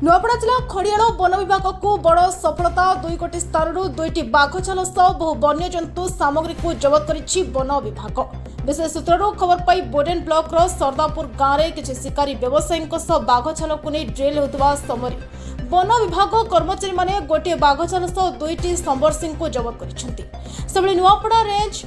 नुआपड़ा जिला खड़ियाल वन विभाग को बड़ सफलता 2 कोटी स्थान 2टी बाघ छाल सह बहु वन्यजंतु सामग्री को जबत करिछि वन विभाग। विशेष सूत्रु खबर पाई बोडेन ब्लॉक सरदापुर गांव में किसी शिकारी व्यवसायी बाघ छाल को नहीं ड्रिल होता समय वन विभाग कर्मचारी माने गोटे बाघ छाल सह 2टी संबरसिंह को जबत करिसेंति। नुआपड़ा रेंज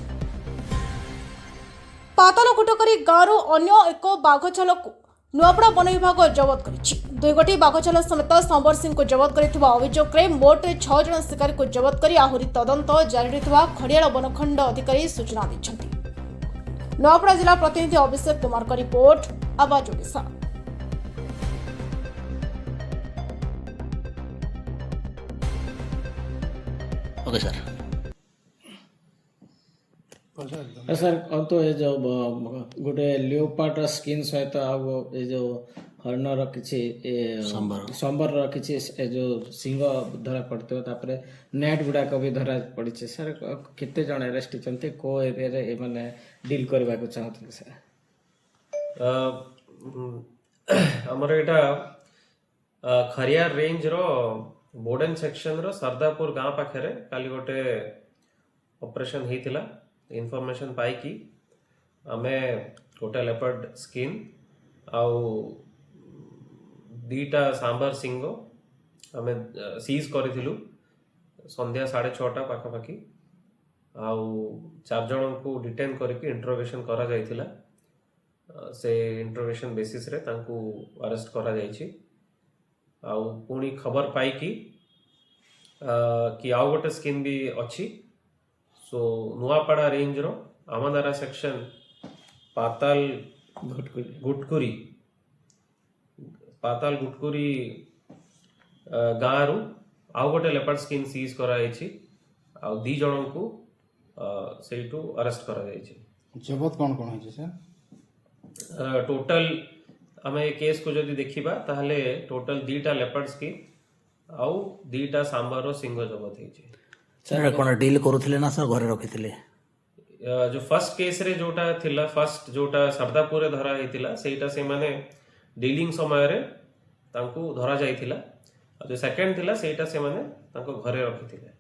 पातालगुटकरी गांव अन्य एक बाघ छाल को नुआपड़ा वन विभाग जबत करिछि। 2 गोटी बाघछाल समेत संबर सिंह को जबत करथिबा अभियोग रे मोट 6 जन शिकारी को जबत करी आहुरी तदंत जारी रहितबा खड़ियाल वनखंड अधिकारी सूचना दैछन्ति। नुआपड़ा जिला प्रतिनिधि अभिषेक कुमार का रिपोर्ट, आवाज ओडिशा। Okay sir. सर तो ये जो गोटे लियोपार्ड स्किन सहित ये जो हर्णर किसी संबर किसी जो सिंह धरा पड़ते तापर नेट गुड़ाक भी धरा पड़ी सर केते जन अरेस्ट होती को एरिया माने डील करबा को चाहते सर? हमर एटा खरियार रेंज रो बोर्डन सेक्शन रो सरदापुर गांव पाखरे काली गोटे ऑपरेशन हेतिला। इनफॉरमेशन पाई कि आमे गोटे लेपर्ड स्किन आउ दीटा सांबर सिंह आमे सीज करिथिलु संध्या 6:30 पाखापाखि आउ 4 जन को डिटेन करके इंट्रोगेशन करा जायथिला। से इंट्रोगेशन बेसिस रे तांकू अरेस्ट करा जायछि। आउ पुणी खबर पाई कि आउ गोटे स्किन भी अछि। सो नुआपड़ा रेंज रो आमदारा सेक्शन पाताल गुटकुरी गाँव रु आउ गोटे लेपर्ड स्किन सीज कराई आउ 2 जन को सेठू अरेस्ट करा जायछि। जबत कौन कौन है सर? टोटल आम केस को जदि देखा ताहले टोटल 2टा लेपर्ड स्किन आउ 2टा सांबर सिंह जबत होइछि। सर कौन डील करूथिले ना सर घरे रखिथिले? जो फर्स्ट केस रे जोटा थिला फर्स्ट जोटा सरदापुर रे धरा हेतिला सेटा से माने डीलिंग समय रे तांको धरा जाइथिला। जो सेकंड थिला सेटा से माने तांको घरे रखिथिले।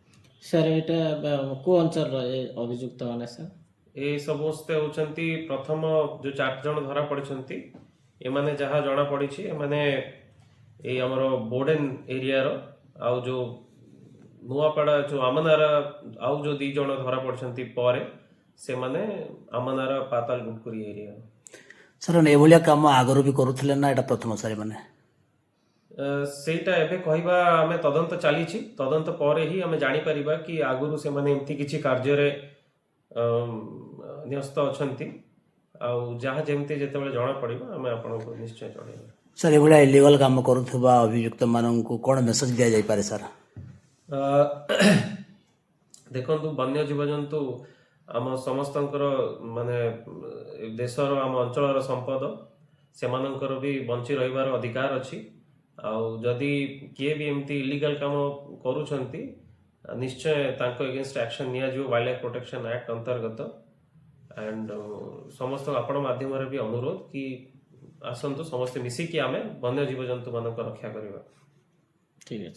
सर एटा को अंचल रे अभियुक्त माने सर? ए समस्त होचंती प्रथम जो 4 जन धरा पड़छंती ए माने जहा जणा पड़िछि ए माने ए हमरो बोर्डन एरिया रो आउ जो नुआपड़ा जो आमनारा आउ जो 2 जन धरा पड़छंती परे से माने आमनारा पाताल गुटकुरी एरिया। सर ने एभलिया काम आगरो भी करूथिले ना एटा प्रथम सारी माने? सेटा एबे कहबा हमें तदंत चलीछि। तदंत परे ही हमें जानि परिबा कि आगुरु से माने एमती किछि कार्य रे न्यस्त अछंती आउ जहा जेमते जेतेबेले जणा पड़िबा हमें आपन को निश्चय जणेबा। सर एभलिया इलीगल काम करूथबा अभियुक्त मानन को कोन मेसेज दिया जाय पारे सर? देखंतु वन्य जीवजंतु आम समस्तंकर माने देशर आम अंचलर संपद सेमानंकर भी बंची रहिबार अधिकार अछि। आउ जदि किए भी एमती इलीगल काम करूछंती निश्चय तांको अगेंस्ट एक्शन निया जो वाइल्ड लाइफ प्रोटेक्शन एक्ट अंतर्गत। एंड समस्त आपण माध्यम रे भी अनुरोध कि आसंतु समस्त मिसी कि आमे वन्य जीवजंतु मानक रक्षा करिबा। ठीक है।